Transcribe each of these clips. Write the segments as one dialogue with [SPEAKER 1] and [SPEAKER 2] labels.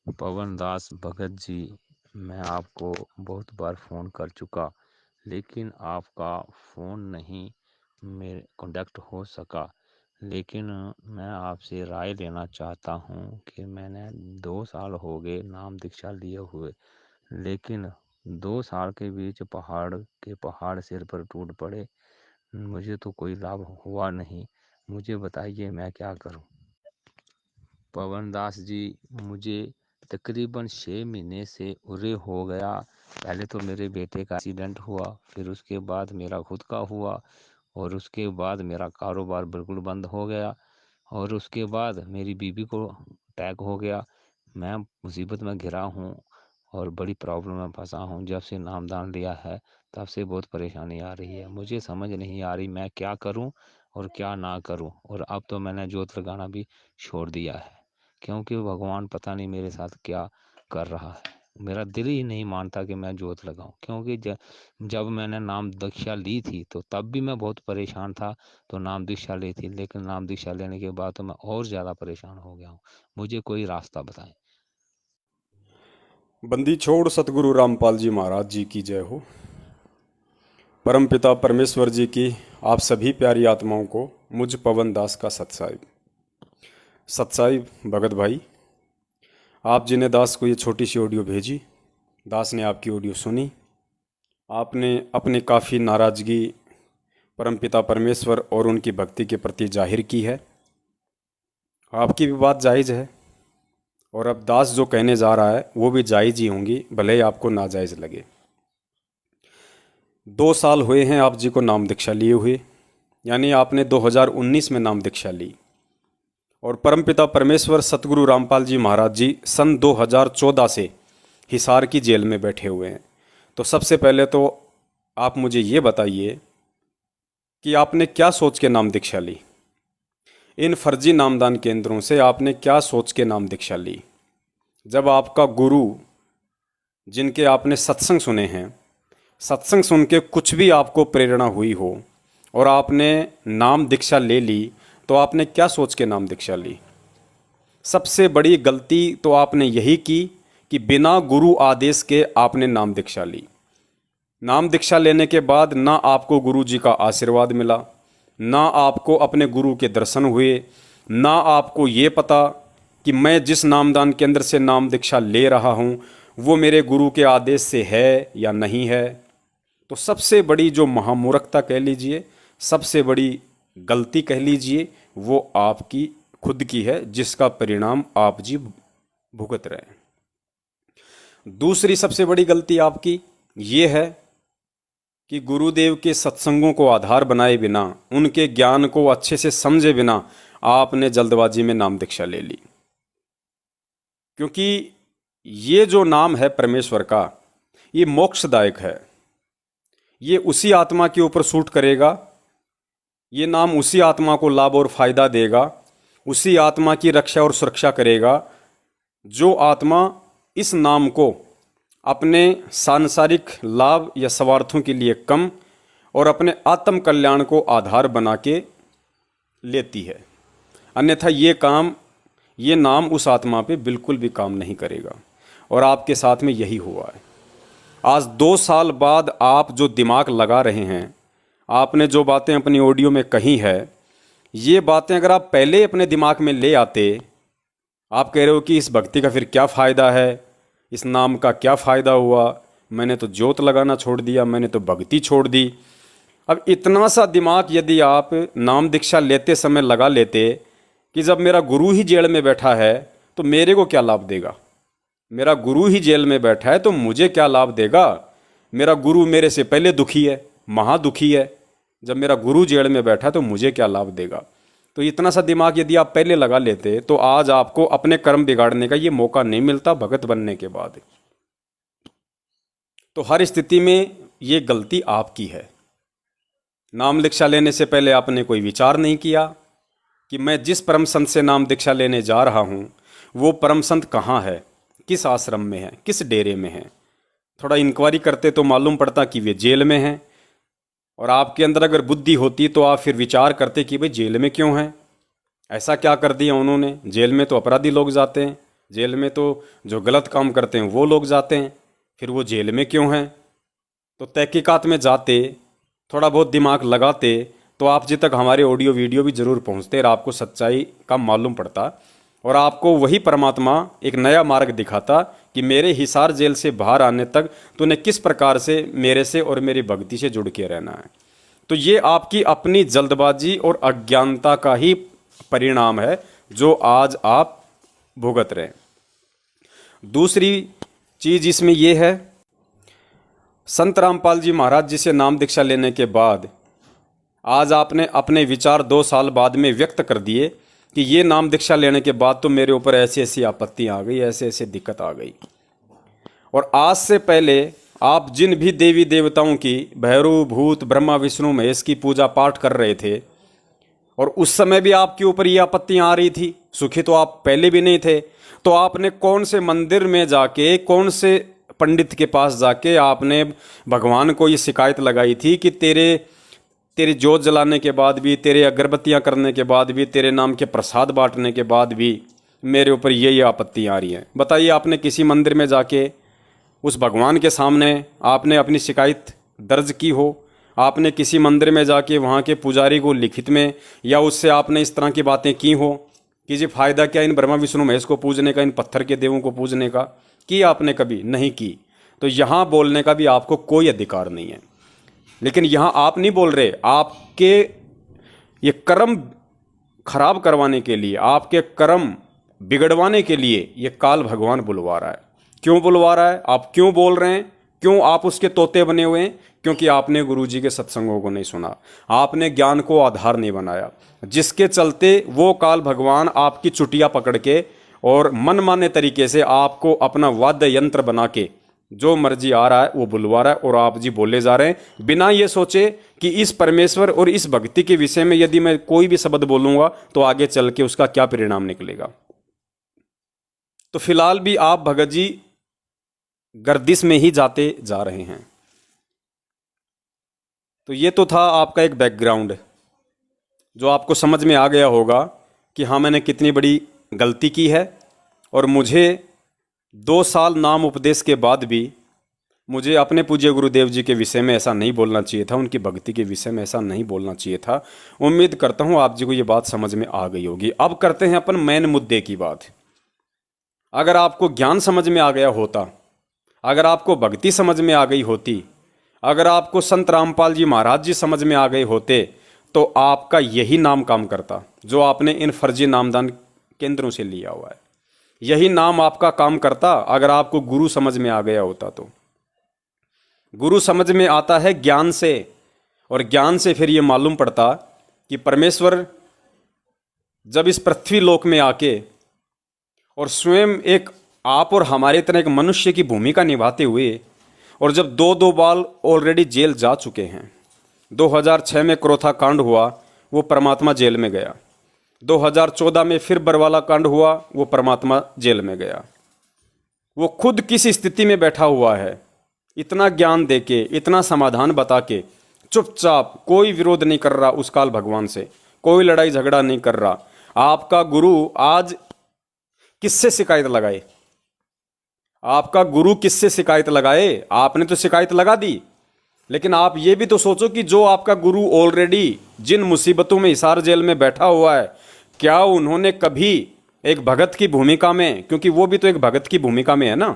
[SPEAKER 1] पवन दास भगत जी, मैं आपको बहुत बार फ़ोन कर चुका, लेकिन आपका फ़ोन नहीं मेरे कॉन्टैक्ट हो सका। लेकिन मैं आपसे राय लेना चाहता हूँ कि मैंने 2 साल हो गए नाम दीक्षा लिए हुए, लेकिन 2 साल के बीच पहाड़ सिर पर टूट पड़े। मुझे तो कोई लाभ हुआ नहीं। मुझे बताइए मैं क्या करूँ? पवन दास जी, मुझे तकरीबन 6 महीने से उरे हो गया। पहले तो मेरे बेटे का एक्सीडेंट हुआ, फिर उसके बाद मेरा खुद का हुआ, और उसके बाद मेरा कारोबार बिल्कुल बंद हो गया, और उसके बाद मेरी बीवी को अटैक हो गया। मैं मुसीबत में घिरा हूँ और बड़ी प्रॉब्लम में फंसा हूँ। जब से नामदान लिया है तब से बहुत परेशानी आ रही है। मुझे समझ नहीं आ रही मैं क्या करूँ और क्या ना करूँ। और अब तो मैंने जोत लगाना भी छोड़ दिया है, क्योंकि भगवान पता नहीं मेरे साथ क्या कर रहा है। मेरा दिल ही नहीं मानता कि मैं जोत लगाऊं, क्योंकि जब मैंने नाम दीक्षा ली थी तो तब भी मैं बहुत परेशान था, तो नाम दीक्षा ली थी, लेकिन नाम दीक्षा लेने के बाद तो मैं और ज़्यादा परेशान हो गया हूँ। मुझे कोई रास्ता बताएं।
[SPEAKER 2] बंदी छोड़ सतगुरु रामपाल जी महाराज जी की जय हो। परमपिता परमेश्वर जी की आप सभी प्यारी आत्माओं को मुझ पवन दास का सतसाहिब सतसाहिब भगत भाई, आप जिन्हें दास को ये छोटी सी ऑडियो भेजी, दास ने आपकी ऑडियो सुनी। आपने अपनी काफ़ी नाराज़गी परमपिता परमेश्वर और उनकी भक्ति के प्रति जाहिर की है। आपकी भी बात जायज़ है, और अब दास जो कहने जा रहा है वो भी जायज़ ही होंगी, भले ही आपको नाजायज़ लगे। 2 साल हुए हैं आप जी को नाम दीक्षा लिए हुए, यानी आपने 2019 में नाम दीक्षा ली, और परमपिता परमेश्वर सतगुरु रामपाल जी महाराज जी सन 2014 से हिसार की जेल में बैठे हुए हैं। तो सबसे पहले तो आप मुझे ये बताइए कि आपने क्या सोच के नाम दीक्षा ली? इन फर्जी नामदान केंद्रों से आपने क्या सोच के नाम दीक्षा ली? जब आपका गुरु, जिनके आपने सत्संग सुने हैं, सत्संग सुन के कुछ भी आपको प्रेरणा हुई हो और आपने नाम दीक्षा ले ली, तो आपने क्या सोच के नाम दीक्षा ली? सबसे बड़ी गलती तो आपने यही की कि बिना गुरु आदेश के आपने नाम दीक्षा ली। नाम दीक्षा लेने के बाद ना आपको गुरु जी का आशीर्वाद मिला, ना आपको अपने गुरु के दर्शन हुए, ना आपको ये पता कि मैं जिस नामदान केंद्र से नाम दीक्षा ले रहा हूँ वो मेरे गुरु के आदेश से है या नहीं है। तो सबसे बड़ी जो महामूर्खता कह लीजिए, सबसे बड़ी गलती कह लीजिए, वो आपकी खुद की है, जिसका परिणाम आप जी भुगत रहे हैं। दूसरी सबसे बड़ी गलती आपकी ये है कि गुरुदेव के सत्संगों को आधार बनाए बिना, उनके ज्ञान को अच्छे से समझे बिना आपने जल्दबाजी में नाम दीक्षा ले ली। क्योंकि ये जो नाम है परमेश्वर का, ये मोक्षदायक है। ये उसी आत्मा के ऊपर सूट करेगा, ये नाम उसी आत्मा को लाभ और फायदा देगा, उसी आत्मा की रक्षा और सुरक्षा करेगा जो आत्मा इस नाम को अपने सांसारिक लाभ या स्वार्थों के लिए कम और अपने आत्म कल्याण को आधार बना के लेती है। अन्यथा ये नाम उस आत्मा पे बिल्कुल भी काम नहीं करेगा, और आपके साथ में यही हुआ है। आज 2 साल बाद आप जो दिमाग लगा रहे हैं, आपने जो बातें अपनी ऑडियो में कही है, ये बातें अगर आप पहले अपने दिमाग में ले आते, आप कह रहे हो कि इस भक्ति का फिर क्या फ़ायदा है, इस नाम का क्या फ़ायदा हुआ, मैंने तो जोत लगाना छोड़ दिया, मैंने तो भक्ति छोड़ दी। अब इतना सा दिमाग यदि आप नाम दीक्षा लेते समय लगा लेते कि जब मेरा गुरु ही जेल में बैठा है तो मेरे को क्या लाभ देगा, मेरा गुरु ही जेल में बैठा है तो मुझे क्या लाभ देगा, मेरा गुरु मेरे से पहले दुखी है, महादुखी है, जब मेरा गुरु जेल में बैठा है तो मुझे क्या लाभ देगा। तो इतना सा दिमाग यदि आप पहले लगा लेते तो आज आपको अपने कर्म बिगाड़ने का ये मौका नहीं मिलता भगत बनने के बाद। तो हर स्थिति में ये गलती आपकी है। नाम दीक्षा लेने से पहले आपने कोई विचार नहीं किया कि मैं जिस परम संत से नाम दीक्षा लेने जा रहा हूँ वो परम संत कहाँ है, किस आश्रम में है, किस डेरे में है। थोड़ा इंक्वायरी करते तो मालूम पड़ता कि वे जेल में हैं, और आपके अंदर अगर बुद्धि होती तो आप फिर विचार करते कि भाई जेल में क्यों हैं, ऐसा क्या कर दिया उन्होंने, जेल में तो अपराधी लोग जाते हैं, जेल में तो जो गलत काम करते हैं वो लोग जाते हैं, फिर वो जेल में क्यों हैं? तो तहकीकात में जाते, थोड़ा बहुत दिमाग लगाते, तो आप जी तक हमारे ऑडियो वीडियो भी ज़रूर पहुंचते और आपको सच्चाई का मालूम पड़ता, और आपको वही परमात्मा एक नया मार्ग दिखाता कि मेरे हिसार जेल से बाहर आने तक तूने किस प्रकार से मेरे से और मेरी भक्ति से जुड़ के रहना है। तो ये आपकी अपनी जल्दबाजी और अज्ञानता का ही परिणाम है जो आज आप भुगत रहे हैं। दूसरी चीज इसमें यह है, संत रामपाल जी महाराज जी से नाम दीक्षा लेने के बाद आज आपने अपने विचार 2 साल बाद में व्यक्त कर दिए कि ये नाम दीक्षा लेने के बाद तो मेरे ऊपर ऐसी ऐसी आपत्ति आ गई, ऐसे ऐसे दिक्कत आ गई। और आज से पहले आप जिन भी देवी देवताओं की, भैरव, भूत, ब्रह्मा, विष्णु, महेश की पूजा पाठ कर रहे थे, और उस समय भी आपके ऊपर ये आपत्तियां आ रही थी, सुखी तो आप पहले भी नहीं थे, तो आपने कौन से मंदिर में जाके, कौन से पंडित के पास जाके आपने भगवान को ये शिकायत लगाई थी कि तेरी जोत जलाने के बाद भी, तेरे अगरबत्तियां करने के बाद भी, तेरे नाम के प्रसाद बांटने के बाद भी मेरे ऊपर ये आपत्तियां आ रही हैं? बताइए, आपने किसी मंदिर में जाके उस भगवान के सामने आपने अपनी शिकायत दर्ज की हो? आपने किसी मंदिर में जाके वहाँ के पुजारी को लिखित में या उससे आपने इस तरह की बातें की हो कि जी फ़ायदा क्या इन ब्रह्मा विष्णु महेश को पूजने का, इन पत्थर के देवों को पूजने का? की आपने कभी? नहीं की। तो यहाँ बोलने का भी आपको कोई अधिकार नहीं है। लेकिन यहाँ आप नहीं बोल रहे, आपके ये कर्म खराब करवाने के लिए, आपके कर्म बिगड़वाने के लिए ये काल भगवान बुलवा रहा है। क्यों बुलवा रहा है? आप क्यों बोल रहे हैं? क्यों आप उसके तोते बने हुए हैं? क्योंकि आपने गुरु जी के सत्संगों को नहीं सुना, आपने ज्ञान को आधार नहीं बनाया, जिसके चलते वो काल भगवान आपकी चुटिया पकड़ के और मनमाने तरीके से आपको अपना वाद्य यंत्र बना के जो मर्जी आ रहा है वो बुलवा रहा है, और आप जी बोले जा रहे हैं बिना ये सोचे कि इस परमेश्वर और इस भक्ति के विषय में यदि मैं कोई भी शब्द बोलूंगा तो आगे चल के उसका क्या परिणाम निकलेगा। तो फिलहाल भी आप भगत जी गर्दिश में ही जाते जा रहे हैं। तो ये तो था आपका एक बैकग्राउंड जो आपको समझ में आ गया होगा कि हाँ, मैंने कितनी बड़ी गलती की है, और मुझे 2 साल नाम उपदेश के बाद भी मुझे अपने पूज्य गुरुदेव जी के विषय में ऐसा नहीं बोलना चाहिए था, उनकी भक्ति के विषय में ऐसा नहीं बोलना चाहिए था। उम्मीद करता हूँ आप जी को ये बात समझ में आ गई होगी। अब करते हैं अपन मेन मुद्दे की बात। अगर आपको ज्ञान समझ में आ गया होता, अगर आपको भक्ति समझ में आ गई होती, अगर आपको संत रामपाल जी महाराज जी समझ में आ गए होते, तो आपका यही नाम काम करता जो आपने इन फर्जी नामदान केंद्रों से लिया हुआ है। यही नाम आपका काम करता अगर आपको गुरु समझ में आ गया होता। तो गुरु समझ में आता है ज्ञान से, और ज्ञान से फिर ये मालूम पड़ता कि परमेश्वर जब इस पृथ्वी लोक में आके और स्वयं एक आप और हमारे तरह एक मनुष्य की भूमिका निभाते हुए, और जब 2 बार ऑलरेडी जेल जा चुके हैं, 2006 में क्रोथा कांड हुआ, वो परमात्मा जेल में गया। 2014 में फिर बरवाला कांड हुआ, वो परमात्मा जेल में गया। वो खुद किस स्थिति में बैठा हुआ है, इतना ज्ञान देके, इतना समाधान बता के, चुपचाप कोई विरोध नहीं कर रहा उस काल भगवान से, कोई लड़ाई झगड़ा नहीं कर रहा। आपका गुरु आज किससे शिकायत लगाए? आपका गुरु किससे शिकायत लगाए? आपने तो शिकायत लगा दी, लेकिन आप ये भी तो सोचो कि जो आपका गुरु ऑलरेडी जिन मुसीबतों में हिसार जेल में बैठा हुआ है, क्या उन्होंने कभी एक भगत की भूमिका में, क्योंकि वो भी तो एक भगत की भूमिका में है ना,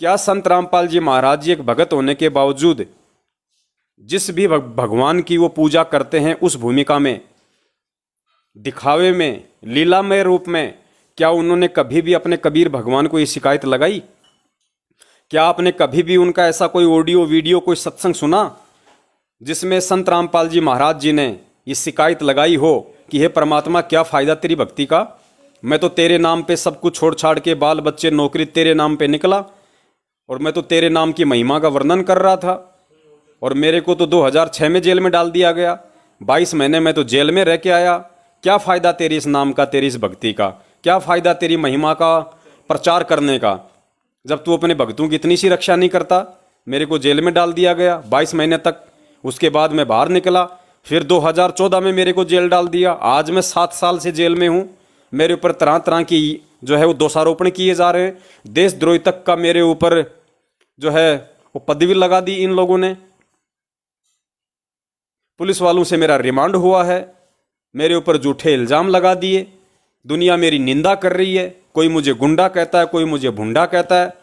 [SPEAKER 2] क्या संत रामपाल जी महाराज जी एक भगत होने के बावजूद जिस भी भगवान की वो पूजा करते हैं उस भूमिका में, दिखावे में, लीलामय रूप में, क्या उन्होंने कभी भी अपने कबीर भगवान को ये शिकायत लगाई? क्या आपने कभी भी उनका ऐसा कोई ऑडियो वीडियो, कोई सत्संग सुना जिसमें संत रामपाल जी महाराज जी ने ये शिकायत लगाई हो कि हे परमात्मा, क्या फ़ायदा तेरी भक्ति का? मैं तो तेरे नाम पे सब कुछ छोड़ छाड़ के, बाल बच्चे, नौकरी तेरे नाम पे निकला, और मैं तो तेरे नाम की महिमा का वर्णन कर रहा था, और मेरे को तो 2006 में जेल में डाल दिया गया। 22 महीने में तो जेल में रह के आया। क्या फ़ायदा तेरी इस नाम का, तेरी इस भक्ति का? क्या फ़ायदा तेरी महिमा का प्रचार करने का, जब तू अपने भक्तों की इतनी सी रक्षा नहीं करता? मेरे को जेल में डाल दिया गया 22 महीने तक, उसके बाद मैं बाहर निकला, फिर 2014 में मेरे को जेल डाल दिया। आज मैं 7 साल से जेल में हूँ। मेरे ऊपर तरह तरह की जो है वो दोषारोपण किए जा रहे हैं। देशद्रोही तक का मेरे ऊपर जो है वो पदवी लगा दी इन लोगों ने। पुलिस वालों से मेरा रिमांड हुआ है, मेरे ऊपर झूठे इल्जाम लगा दिए, दुनिया मेरी निंदा कर रही है, कोई मुझे गुंडा कहता है, कोई मुझे भुंडा कहता है।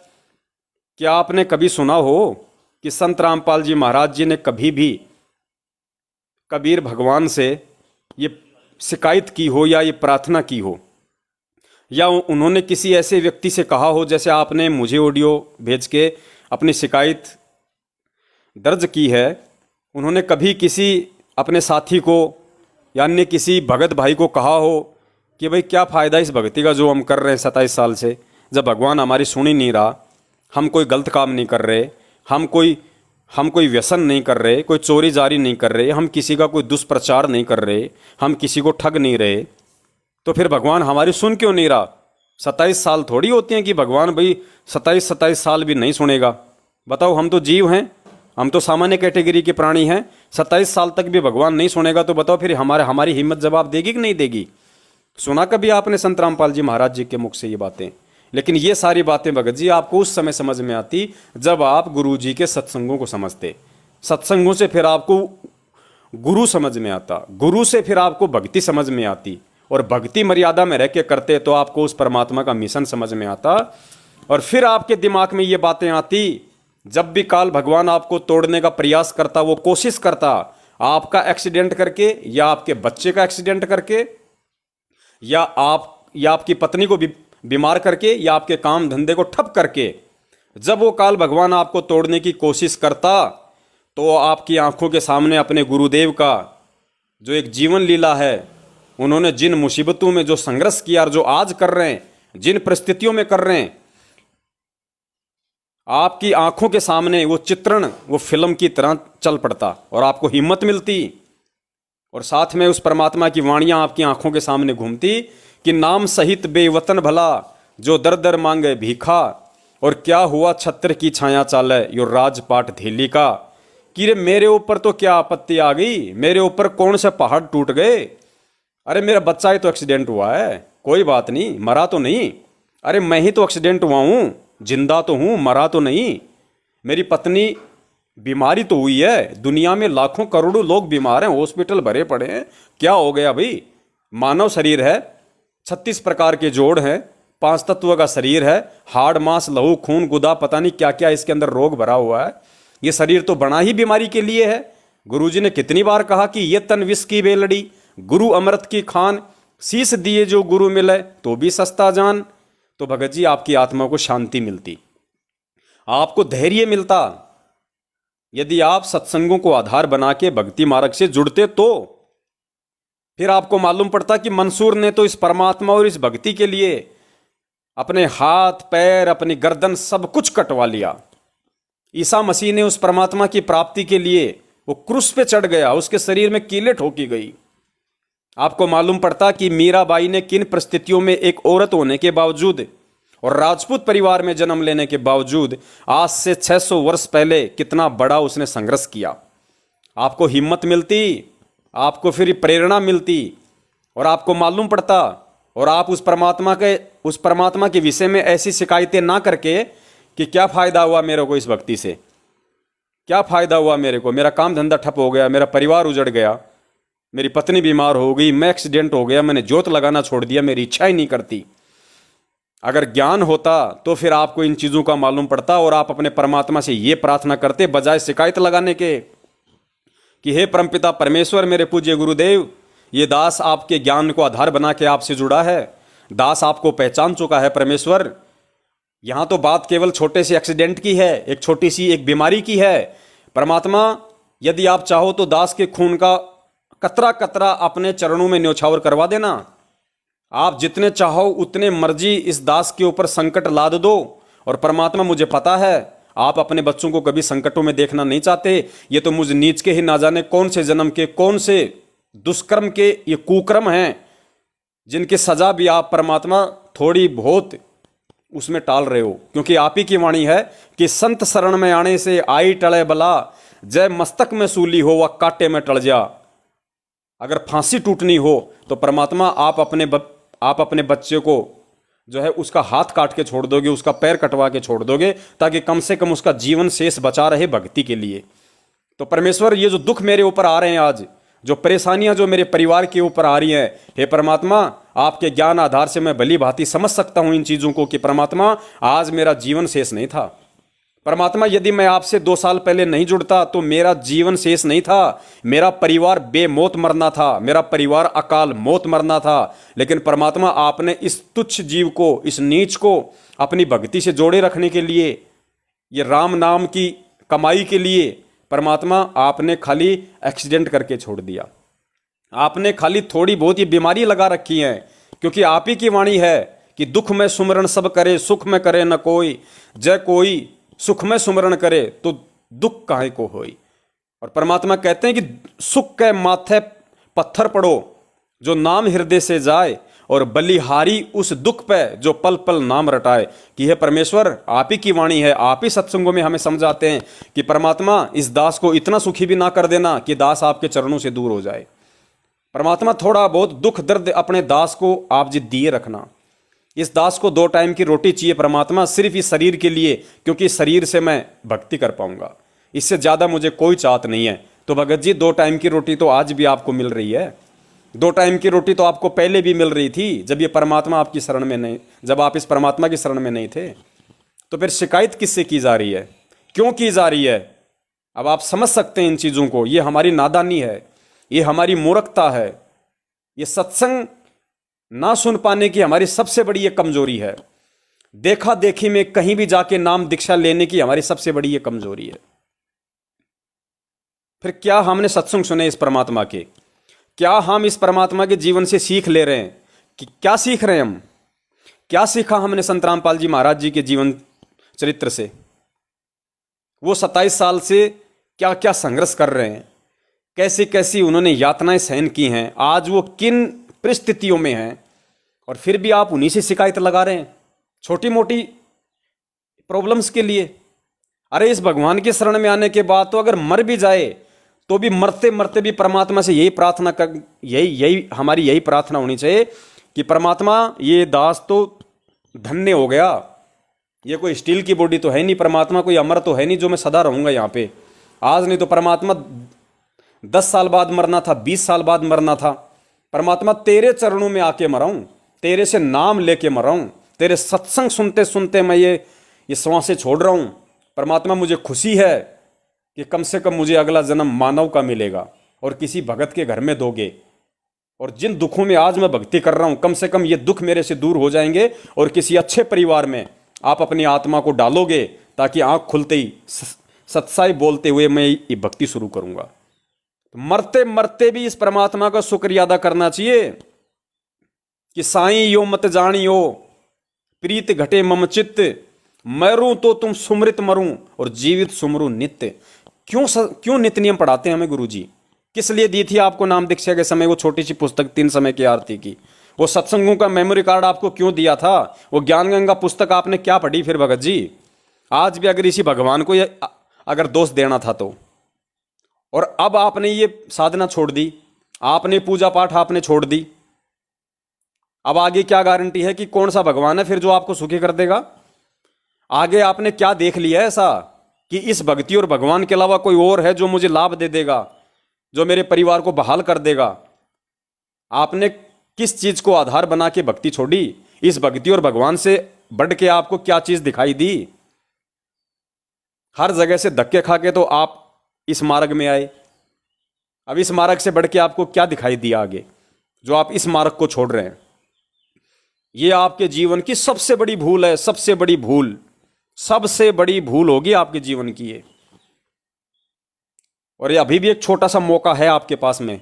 [SPEAKER 2] क्या आपने कभी सुना हो कि संत रामपाल जी महाराज जी ने कभी भी कबीर भगवान से ये शिकायत की हो या ये प्रार्थना की हो, या उन्होंने किसी ऐसे व्यक्ति से कहा हो जैसे आपने मुझे ऑडियो भेज के अपनी शिकायत दर्ज की है? उन्होंने कभी किसी अपने साथी को या अन्य किसी भगत भाई को कहा हो कि भाई क्या फ़ायदा इस भक्ति का जो हम कर रहे हैं 27 साल से, जब भगवान हमारी सुन ही नहीं रहा, हम कोई गलत काम नहीं कर रहे, हम कोई व्यसन नहीं कर रहे, कोई चोरी जारी नहीं कर रहे, हम किसी का कोई दुष्प्रचार नहीं कर रहे, हम किसी को ठग नहीं रहे, तो फिर भगवान हमारी सुन क्यों नहीं रहा? 27 साल थोड़ी होते हैं कि भगवान भाई 27 साल भी नहीं सुनेगा। बताओ, हम तो जीव हैं, हम तो सामान्य कैटेगरी के प्राणी हैं। 27 साल तक भी भगवान नहीं सुनेगा तो बताओ फिर हमारी हिम्मत जवाब देगी कि नहीं देगी? सुना कभी आपने संत रामपाल जी महाराज जी के मुख से ये बातें? लेकिन ये सारी बातें भगत जी आपको उस समय समझ में आती जब आप गुरु जी के सत्संगों को समझते। सत्संगों से फिर आपको गुरु समझ में आता, गुरु से फिर आपको भक्ति समझ में आती, और भक्ति मर्यादा में रह के करते तो आपको उस परमात्मा का मिशन समझ में आता। और फिर आपके दिमाग में ये बातें आती, जब भी काल भगवान आपको तोड़ने का प्रयास करता, वो कोशिश करता आपका एक्सीडेंट करके, या आपके बच्चे का एक्सीडेंट करके, या आपकी पत्नी को बीमार करके, या आपके काम धंधे को ठप करके, जब वो काल भगवान आपको तोड़ने की कोशिश करता तो आपकी आंखों के सामने अपने गुरुदेव का जो एक जीवन लीला है, उन्होंने जिन मुसीबतों में जो संघर्ष किया और जो आज कर रहे हैं, जिन परिस्थितियों में कर रहे हैं, आपकी आंखों के सामने वो चित्रण वो फिल्म की तरह चल पड़ता और आपको हिम्मत मिलती, और साथ में उस परमात्मा की वाणियां आपकी आंखों के सामने घूमती कि नाम सहित बेवतन भला जो दर दर मांगे भीखा, और क्या हुआ छत्र की छाया चाले यो राजपाट धेली का। कि रे मेरे ऊपर तो क्या आपत्ति आ गई, मेरे ऊपर कौन से पहाड़ टूट गए? अरे मेरा बच्चा ही तो एक्सीडेंट हुआ है, कोई बात नहीं, मरा तो नहीं। अरे मैं ही तो एक्सीडेंट हुआ हूँ, जिंदा तो हूँ, मरा तो नहीं। मेरी पत्नी बीमारी तो हुई है, दुनिया में लाखों करोड़ों लोग बीमार हैं, हॉस्पिटल भरे पड़े हैं, क्या हो गया भाई? मानव शरीर है, 36 प्रकार के जोड़ हैं, 5 तत्व का शरीर है, हाड़ मांस लहू खून गुदा पता नहीं क्या क्या इसके अंदर रोग भरा हुआ है। ये शरीर तो बना ही बीमारी के लिए है। गुरुजी ने कितनी बार कहा कि ये तन विष की बेलड़ी, गुरु अमृत की खान, शीश दिए जो गुरु मिले तो भी सस्ता जान। तो भगत जी आपकी आत्मा को शांति मिलती, आपको धैर्य मिलता, यदि आप सत्संगों को आधार बना के भक्ति मार्ग से जुड़ते तो फिर आपको मालूम पड़ता कि मंसूर ने तो इस परमात्मा और इस भक्ति के लिए अपने हाथ पैर अपनी गर्दन सब कुछ कटवा लिया। ईसा मसीह ने उस परमात्मा की प्राप्ति के लिए वो क्रूस पे चढ़ गया, उसके शरीर में कीलें ठोकी गई। आपको मालूम पड़ता कि मीराबाई ने किन परिस्थितियों में एक औरत होने के बावजूद और राजपूत परिवार में जन्म लेने के बावजूद आज से 600 वर्ष पहले कितना बड़ा उसने संघर्ष किया। आपको हिम्मत मिलती, आपको फिर प्रेरणा मिलती, और आपको मालूम पड़ता, और आप उस परमात्मा के विषय में ऐसी शिकायतें ना करके कि क्या फायदा हुआ मेरे को इस भक्ति से, क्या फायदा हुआ मेरे को, मेरा काम धंधा ठप हो गया, मेरा परिवार उजड़ गया, मेरी पत्नी बीमार हो गई, मैं एक्सीडेंट हो गया, मैंने जोत लगाना छोड़ दिया, मेरी इच्छा ही नहीं करती। अगर ज्ञान होता तो फिर आपको इन चीज़ों का मालूम पड़ता और आप अपने परमात्मा से ये प्रार्थना करते बजाय शिकायत लगाने के कि हे परमपिता परमेश्वर, मेरे पूज्य गुरुदेव, ये दास आपके ज्ञान को आधार बना के आपसे जुड़ा है, दास आपको पहचान चुका है परमेश्वर। यहाँ तो बात केवल छोटे से एक्सीडेंट की है, एक छोटी सी एक बीमारी की है। परमात्मा, यदि आप चाहो तो दास के खून का कतरा कतरा अपने चरणों में न्योछावर करवा देना। आप जितने चाहो उतने मर्जी इस दास के ऊपर संकट लाद दो, और परमात्मा मुझे पता है आप अपने बच्चों को कभी संकटों में देखना नहीं चाहते। ये तो मुझ नीच के ही ना जाने कौन से जन्म के, कौन से दुष्कर्म के ये कुकर्म हैं, जिनकी सजा भी आप परमात्मा थोड़ी बहुत उसमें टाल रहे हो। क्योंकि आप ही की वाणी है कि संत शरण में आने से आई टले बला, जय मस्तक में सूली हो व कांटे में टल जा। अगर फांसी टूटनी हो तो परमात्मा आप अपने आप अपने बच्चे को जो है उसका हाथ काट के छोड़ दोगे, उसका पैर कटवा के छोड़ दोगे, ताकि कम से कम उसका जीवन शेष बचा रहे भक्ति के लिए। तो परमेश्वर, ये जो दुख मेरे ऊपर आ रहे हैं आज, जो परेशानियां जो मेरे परिवार के ऊपर आ रही हैं, हे परमात्मा, आपके ज्ञान आधार से मैं भली भांति समझ सकता हूं इन चीजों को कि परमात्मा आज मेरा जीवन शेष नहीं था। परमात्मा, यदि मैं आपसे 2 साल पहले नहीं जुड़ता तो मेरा जीवन शेष नहीं था, मेरा परिवार बेमौत मरना था, मेरा परिवार अकाल मौत मरना था। लेकिन परमात्मा, आपने इस तुच्छ जीव को, इस नीच को अपनी भक्ति से जोड़े रखने के लिए, ये राम नाम की कमाई के लिए, परमात्मा आपने खाली एक्सीडेंट करके छोड़ दिया। आपने खाली थोड़ी बहुत ये बीमारी लगा रखी है, क्योंकि आप ही की वाणी है कि दुख में सुमरण सब करे, सुख में करे न कोई, जय कोई सुख में सुमरण करे तो दुख काहे को होई। और परमात्मा कहते हैं कि सुख के माथे पत्थर पड़ो, जो नाम हृदय से जाए, और बलिहारी उस दुख पे जो पल पल नाम रटाए। कि हे परमेश्वर, आप ही की वाणी है, आप ही सत्संगों में हमें समझाते हैं कि परमात्मा, इस दास को इतना सुखी भी ना कर देना कि दास आपके चरणों से दूर हो जाए। परमात्मा, थोड़ा बहुत दुख दर्द अपने दास को आप जी दिए रखना। इस दास को 2 टाइम की रोटी चाहिए परमात्मा, सिर्फ इस शरीर के लिए, क्योंकि इस शरीर से मैं भक्ति कर पाऊंगा, इससे ज्यादा मुझे कोई चाहत नहीं है। तो भगत जी, 2 टाइम की रोटी तो आज भी आपको मिल रही है, 2 टाइम की रोटी तो आपको पहले भी मिल रही थी, जब ये परमात्मा आपकी शरण में नहीं, जब आप इस परमात्मा की शरण में नहीं थे। तो फिर शिकायत किससे की जा रही है, क्यों की जा रही है? अब आप समझ सकते हैं इन चीजों को। ये हमारी नादानी है, ये हमारी मूर्खता है, ये सत्संग ना सुन पाने की हमारी सबसे बड़ी ये कमजोरी है। देखा देखी में कहीं भी जाके नाम दीक्षा लेने की हमारी सबसे बड़ी ये कमजोरी है। फिर क्या हमने सत्संग सुने इस परमात्मा के? क्या हम इस परमात्मा के जीवन से सीख ले रहे हैं? कि क्या सीख रहे हैं हम? क्या सीखा हमने संत रामपाल जी महाराज जी के जीवन चरित्र से? वो 27 साल से क्या क्या संघर्ष कर रहे हैं, कैसी कैसी उन्होंने यातनाएं सहन की हैं, आज वो किन परिस्थितियों में हैं, और फिर भी आप उन्हीं से शिकायत लगा रहे हैं छोटी मोटी प्रॉब्लम्स के लिए। अरे इस भगवान की शरण में आने के बाद तो अगर मर भी जाए तो भी मरते मरते भी परमात्मा से यही प्रार्थना कर, यही हमारी यही प्रार्थना होनी चाहिए कि परमात्मा, ये दास तो धन्य हो गया, ये कोई स्टील की बॉडी तो है नहीं, परमात्मा कोई अमर तो है नहीं जो मैं सदा रहूंगा यहाँ पे। आज नहीं तो परमात्मा 10 साल बाद मरना था, 20 साल बाद मरना था। परमात्मा, तेरे चरणों में आके मरा हूं, तेरे से नाम लेके मरा हूं, तेरे सत्संग सुनते सुनते मैं ये श्वासें छोड़ रहा हूं। परमात्मा, मुझे खुशी है कि कम से कम मुझे अगला जन्म मानव का मिलेगा और किसी भगत के घर में दोगे, और जिन दुखों में आज मैं भक्ति कर रहा हूं, कम से कम ये दुख मेरे से दूर हो जाएंगे और किसी अच्छे परिवार में आप अपनी आत्मा को डालोगे, ताकि आंख खुलते ही सत्साई बोलते हुए मैं ये भक्ति शुरू करूंगा। तो मरते मरते भी इस परमात्मा का शुक्रिया अदा करना चाहिए कि साईं यो मत जानियो, प्रीत घटे मम चित्त, मरूं तो तुम सुमृत मरूं और जीवित सुमरू नित्य। क्यों नित्य नियम पढ़ाते हैं हमें गुरुजी? किस लिए दी थी आपको नाम दीक्षा के समय वो छोटी सी पुस्तक 3 समय की आरती की? वो सत्संगों का मेमोरी कार्ड आपको क्यों दिया था? वो ज्ञान गंगा पुस्तक आपने क्या पढ़ी फिर भगत जी? आज भी अगर इसी भगवान को ये अगर दोष देना था तो, और अब आपने ये साधना छोड़ दी, आपने पूजा पाठ आपने छोड़ दी, अब आगे क्या गारंटी है कि कौन सा भगवान है फिर जो आपको सुखी कर देगा? आगे आपने क्या देख लिया ऐसा कि इस भक्ति और भगवान के अलावा कोई और है जो मुझे लाभ दे देगा, जो मेरे परिवार को बहाल कर देगा? आपने किस चीज को आधार बना के भक्ति छोड़ी? इस भक्ति और भगवान से बढ़ के आपको क्या चीज दिखाई दी? हर जगह से धक्के खा के तो आप इस मार्ग में आए, अब इस मार्ग से बढ़ के आपको क्या दिखाई दिया आगे, जो आप इस मार्ग को छोड़ रहे हैं? ये आपके जीवन की सबसे बड़ी भूल है, सबसे बड़ी भूल, सबसे बड़ी भूल होगी आपके जीवन की ये। और ये अभी भी एक छोटा सा मौका है आपके पास में।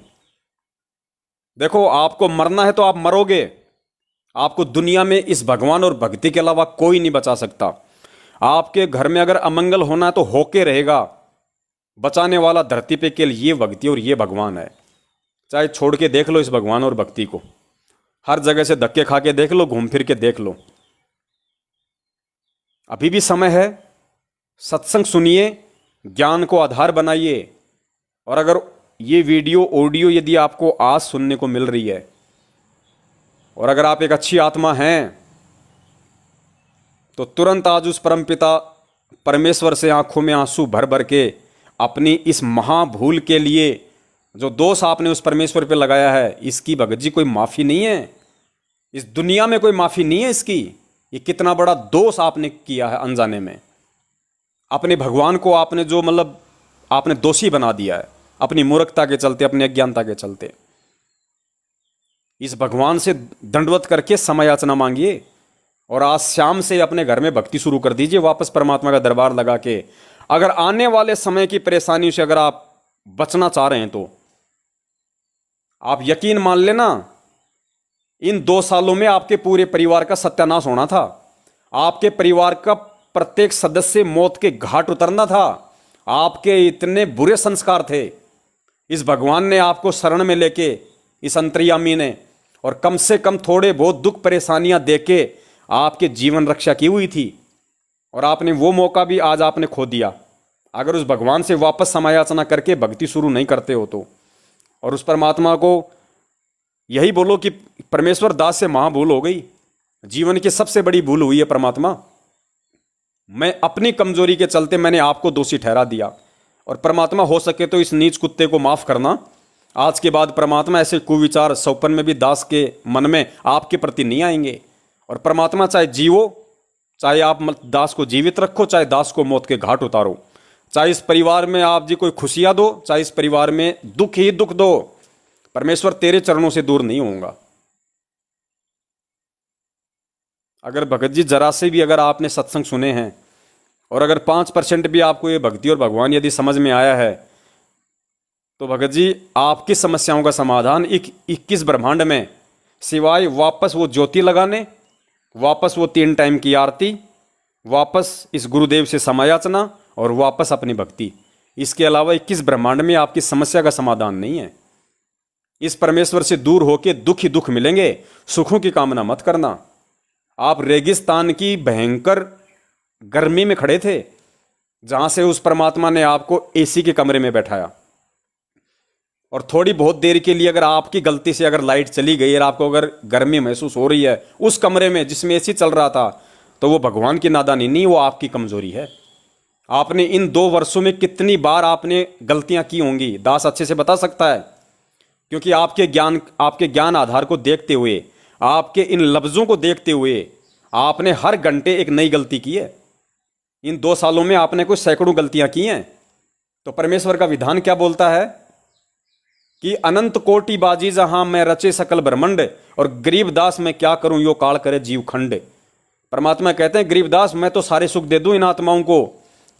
[SPEAKER 2] देखो, आपको मरना है तो आप मरोगे, आपको दुनिया में इस भगवान और भक्ति के अलावा कोई नहीं बचा सकता। आपके घर में अगर अमंगल होना है तो होके रहेगा। बचाने वाला धरती पे केवल ये भक्ति और ये भगवान है। चाहे छोड़ के देख लो इस भगवान और भक्ति को, हर जगह से धक्के खा के देख लो, घूम फिर के देख लो, अभी भी समय है। सत्संग सुनिए, ज्ञान को आधार बनाइए। और अगर ये वीडियो ऑडियो यदि आपको आज सुनने को मिल रही है और अगर आप एक अच्छी आत्मा हैं तो तुरंत आज उस परमपिता परमेश्वर से आंखों में आंसू भर भर के अपनी इस महाभूल के लिए, जो दोष आपने उस परमेश्वर पे लगाया है, इसकी भगत जी कोई माफ़ी नहीं है। इस दुनिया में कोई माफ़ी नहीं है इसकी। ये कितना बड़ा दोष आपने किया है अनजाने में। अपने भगवान को आपने जो मतलब आपने दोषी बना दिया है अपनी मूर्खता के चलते, अपनी अज्ञानता के चलते। इस भगवान से दंडवत करके समय याचना मांगिए और आज शाम से अपने घर में भक्ति शुरू कर दीजिए, वापस परमात्मा का दरबार लगा के। अगर आने वाले समय की परेशानियों से अगर आप बचना चाह रहे हैं तो आप यकीन मान लेना, इन 2 सालों में आपके पूरे परिवार का सत्यानाश होना था। आपके परिवार का प्रत्येक सदस्य मौत के घाट उतरना था। आपके इतने बुरे संस्कार थे। इस भगवान ने आपको शरण में लेके, इस अंतर्यामी ने, और कम से कम थोड़े बहुत दुख परेशानियां देके आपके जीवन रक्षा की हुई थी, और आपने वो मौका भी आज आपने खो दिया। अगर उस भगवान से वापस समायाचना करके भक्ति शुरू नहीं करते हो तो, और उस परमात्मा को यही बोलो कि परमेश्वर दास से महाभूल हो गई, जीवन की सबसे बड़ी भूल हुई है परमात्मा, मैं अपनी कमजोरी के चलते मैंने आपको दोषी ठहरा दिया। और परमात्मा हो सके तो इस नीच कुत्ते को माफ करना। आज के बाद परमात्मा ऐसे कुविचार सौपन में भी दास के मन में आपके प्रति नहीं आएंगे। और परमात्मा चाहे जीवो, चाहे आप दास को जीवित रखो, चाहे दास को मौत के घाट उतारो, चाहे इस परिवार में आप जी कोई खुशियां दो, चाहे इस परिवार में दुख ही दुख दो, परमेश्वर तेरे चरणों से दूर नहीं होऊंगा। अगर भगत जी जरा से भी अगर आपने सत्संग सुने हैं और अगर 5% भी आपको ये भक्ति और भगवान यदि समझ में आया है, तो भगत जी आपकी समस्याओं का समाधान 21 ब्रह्मांड में, सिवाय वापस वो ज्योति लगाने, वापस वो 3 टाइम की आरती, वापस इस गुरुदेव से समायाचना और वापस अपनी भक्ति, इसके अलावा 21 ब्रह्मांड में आपकी समस्या का समाधान नहीं है। इस परमेश्वर से दूर होके दुख ही दुख मिलेंगे। सुखों की कामना मत करना। आप रेगिस्तान की भयंकर गर्मी में खड़े थे, जहां से उस परमात्मा ने आपको एसी के कमरे में बैठाया, और थोड़ी बहुत देर के लिए अगर आपकी गलती से अगर लाइट चली गई और आपको अगर गर्मी महसूस हो रही है उस कमरे में जिसमें एसी चल रहा था, तो वो भगवान की नादानी नहीं, वो आपकी कमजोरी है। आपने इन 2 वर्षों में कितनी बार आपने गलतियां की होंगी, दास अच्छे से बता सकता है, क्योंकि आपके ज्ञान आधार को देखते हुए, आपके इन लफ्जों को देखते हुए आपने हर घंटे एक नई गलती की है। इन 2 सालों में आपने कोई सैकड़ों गलतियां की हैं। तो परमेश्वर का विधान क्या बोलता है कि अनंत कोटि बाजी जहां मैं रचे सकल ब्रह्मंड, और गरीबदास मैं क्या करूं यो काल करे जीव खंड। परमात्मा कहते हैं गरीबदास मैं तो सारे सुख दे दूं इन आत्माओं को,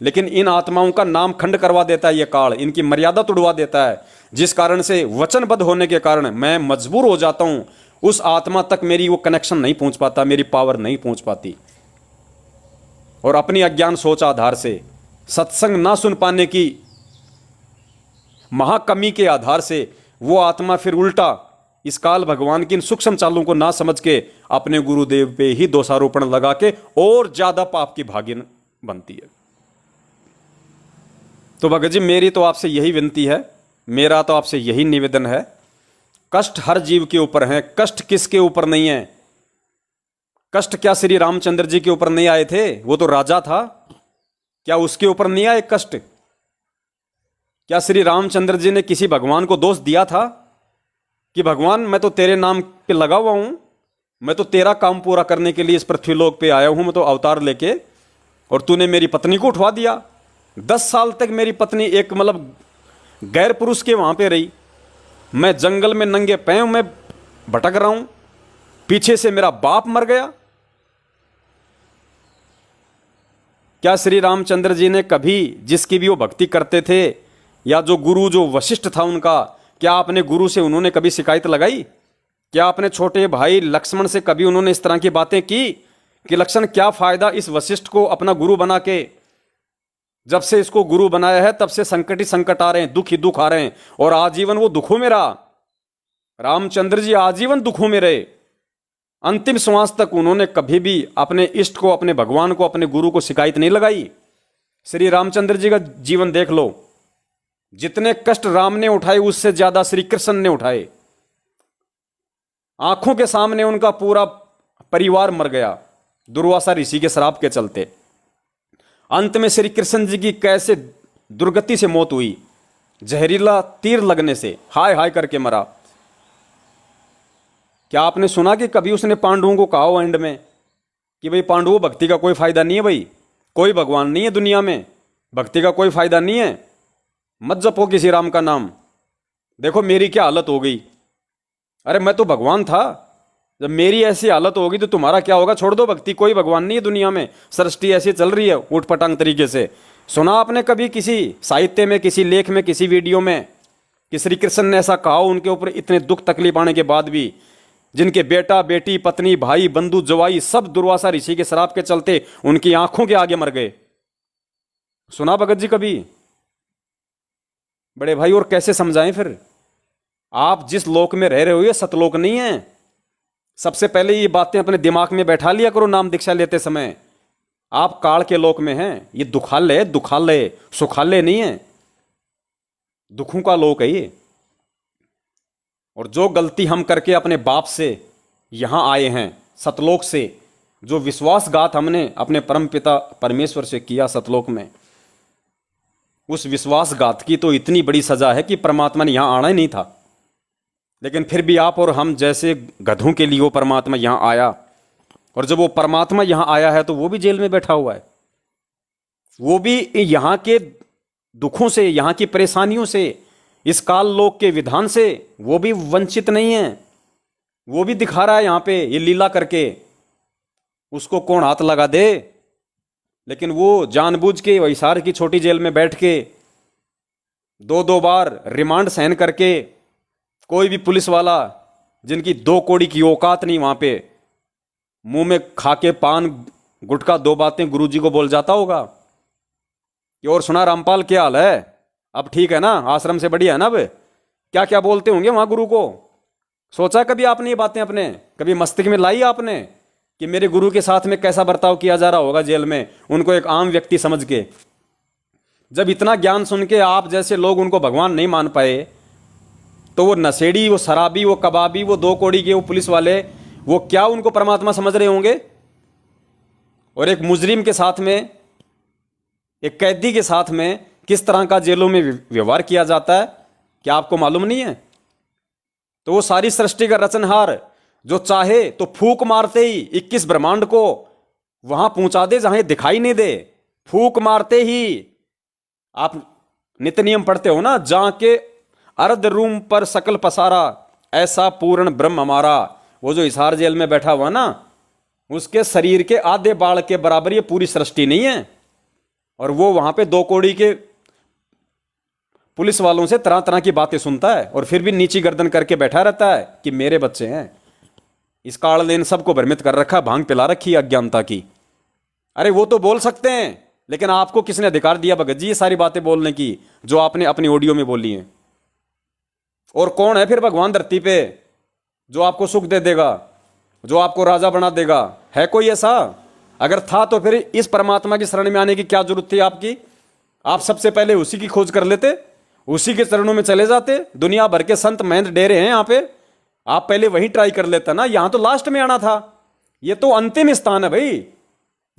[SPEAKER 2] लेकिन इन आत्माओं का नाम खंड करवा देता है ये काल, इनकी मर्यादा तोड़वा देता है, जिस कारण से वचनबद्ध होने के कारण मैं मजबूर हो जाता हूं, उस आत्मा तक मेरी वो कनेक्शन नहीं पहुंच पाता, मेरी पावर नहीं पहुंच पाती। और अपनी अज्ञान सोच आधार से, सत्संग ना सुन पाने की महाकमी के आधार से वो आत्मा फिर उल्टा इस काल भगवान की इन सूक्ष्म चालों को ना समझ के अपने गुरुदेव पे ही दोषारोपण लगा के और ज्यादा पाप की भागिन बनती है। तो भगत जी मेरी तो आपसे यही विनती है, मेरा तो आपसे यही निवेदन है, कष्ट हर जीव के ऊपर है, कष्ट किसके ऊपर नहीं है? कष्ट क्या श्री रामचंद्र जी के ऊपर नहीं आए थे? वो तो राजा था, क्या उसके ऊपर नहीं आए कष्ट? क्या श्री रामचंद्र जी ने किसी भगवान को दोष दिया था कि भगवान मैं तो तेरे नाम पे लगा हुआ हूं, मैं तो तेरा काम पूरा करने के लिए इस पृथ्वीलोक पे आया हूं, मैं तो अवतार लेके, और तूने मेरी पत्नी को उठवा दिया। 10 साल तक मेरी पत्नी एक मतलब गैर पुरुष के वहां पे रही, मैं जंगल में नंगे पैर में भटक रहा हूं, पीछे से मेरा बाप मर गया। क्या श्री रामचंद्र जी ने कभी जिसकी भी वो भक्ति करते थे, या जो गुरु जो वशिष्ठ था उनका, क्या अपने गुरु से उन्होंने कभी शिकायत लगाई? क्या अपने छोटे भाई लक्ष्मण से कभी उन्होंने इस तरह की बातें की कि लक्ष्मण क्या फायदा इस वशिष्ठ को अपना गुरु बना के, जब से इसको गुरु बनाया है तब से संकट ही संकट आ रहे हैं, दुख ही दुख आ रहे हैं, और आजीवन वो दुखों में रहा। रामचंद्र जी आजीवन दुखों में रहे, अंतिम श्वास तक उन्होंने कभी भी अपने इष्ट को, अपने भगवान को, अपने गुरु को शिकायत नहीं लगाई। श्री रामचंद्र जी का जीवन देख लो, जितने कष्ट राम ने उठाए उससे ज्यादा श्री कृष्ण ने उठाए। आंखों के सामने उनका पूरा परिवार मर गया दुर्वासा ऋषि के श्राप के चलते। अंत में श्री कृष्ण जी की कैसे दुर्गति से मौत हुई, जहरीला तीर लगने से हाय हाय करके मरा। क्या आपने सुना कि कभी उसने पांडवों को कहा हो एंड में कि भाई पांडवों, भक्ति का कोई फायदा नहीं है, भाई कोई भगवान नहीं है दुनिया में, भक्ति का कोई फायदा नहीं है, मत जपो किसी राम का नाम। देखो मेरी क्या हालत हो गई, अरे मैं तो भगवान था, जब मेरी ऐसी हालत होगी तो तुम्हारा क्या होगा। छोड़ दो भक्ति, कोई भगवान नहीं है दुनिया में, सृष्टि ऐसी चल रही है ऊटपटांग तरीके से। सुना आपने कभी किसी साहित्य में, किसी लेख में, किसी वीडियो में कि श्री कृष्ण ने ऐसा कहा उनके ऊपर इतने दुख तकलीफ आने के बाद भी, जिनके बेटा बेटी पत्नी भाई बंधु जवाई सब दुर्वासा ऋषि के श्राप के चलते उनकी आंखों के आगे मर गए? सुना भगत जी कभी? बड़े भाई और कैसे समझाएं फिर? आप जिस लोक में रह रहे हो ये सतलोक नहीं है। सबसे पहले ये बातें अपने दिमाग में बैठा लिया करो नाम दीक्षा लेते समय। आप काल के लोक में हैं, ये दुखालय, दुखालय सुखालय नहीं है, दुखों का लोक है ये। और जो गलती हम करके अपने बाप से यहां आए हैं सतलोक से, जो विश्वासघात हमने अपने परम पिता परमेश्वर से किया सतलोक में, उस विश्वासघात की तो इतनी बड़ी सजा है कि परमात्मा ने यहां आना ही नहीं था। लेकिन फिर भी आप और हम जैसे गधों के लिए वो परमात्मा यहां आया। और जब वो परमात्मा यहां आया है तो वो भी जेल में बैठा हुआ है, वो भी यहां के दुखों से, यहां की परेशानियों से, इस काल लोक के विधान से वो भी वंचित नहीं है। वो भी दिखा रहा है यहां पे ये लीला करके, उसको कौन हाथ लगा दे। लेकिन वो जानबूझ के वैसार की छोटी जेल में बैठ के 2-2 बार रिमांड सहन करके, कोई भी पुलिस वाला जिनकी 2 कौड़ी की औकात नहीं वहां पे, मुंह में खा के पान गुटखा 2 बातें गुरुजी को बोल जाता होगा कि और सुना रामपाल क्या हाल है, अब ठीक है ना, आश्रम से बढ़िया है ना, अब क्या क्या बोलते होंगे वहां गुरु को। सोचा कभी आपने ये बातें अपने कभी मस्तिष्क में लाई आपने कि मेरे गुरु के साथ में कैसा बर्ताव किया जा रहा होगा जेल में, उनको एक आम व्यक्ति समझ के। जब इतना ज्ञान सुन के आप जैसे लोग उनको भगवान नहीं मान पाए, तो वो नशेड़ी, वो शराबी, वो कबाबी, वो 2 कौड़ी के वो पुलिस वाले, वो क्या उनको परमात्मा समझ रहे होंगे। और एक मुजरिम के साथ में, एक कैदी के साथ में किस तरह का जेलों में व्यवहार किया जाता है, क्या आपको मालूम नहीं है? तो वो सारी सृष्टि का रचनहार जो चाहे तो फूक मारते ही 21 ब्रह्मांड को वहां पहुंचा दे जहां दिखाई नहीं दे। फूक मारते ही, आप नित्य नियम पढ़ते हो ना, जहां के अर्ध रूम पर सकल पसारा, ऐसा पूर्ण ब्रह्म हमारा। वो जो हिसार जेल में बैठा हुआ ना, उसके शरीर के आधे बाल के बराबर ये पूरी सृष्टि नहीं है। और वो वहां पे 2 कौड़ी के पुलिस वालों से तरह तरह की बातें सुनता है और फिर भी नीची गर्दन करके बैठा रहता है कि मेरे बच्चे हैं। इस काल ने सबको भ्रमित कर रखा, भांग पिला रखी अज्ञानता की। अरे वो तो बोल सकते हैं, लेकिन आपको किसने अधिकार दिया भगत जी ये सारी बातें बोलने की जो आपने अपनी ऑडियो में बोली हैं? और कौन है फिर भगवान धरती पे जो आपको सुख दे देगा, जो आपको राजा बना देगा? है कोई ऐसा? अगर था तो फिर इस परमात्मा की शरण में आने की क्या जरूरत थी आपकी? आप सबसे पहले उसी की खोज कर लेते, उसी के चरणों में चले जाते। दुनिया भर के संत महंत डेरे हैं यहाँ पे, आप पहले वही ट्राई कर लेता ना। यहां तो लास्ट में आना था, ये तो अंतिम स्थान है भाई।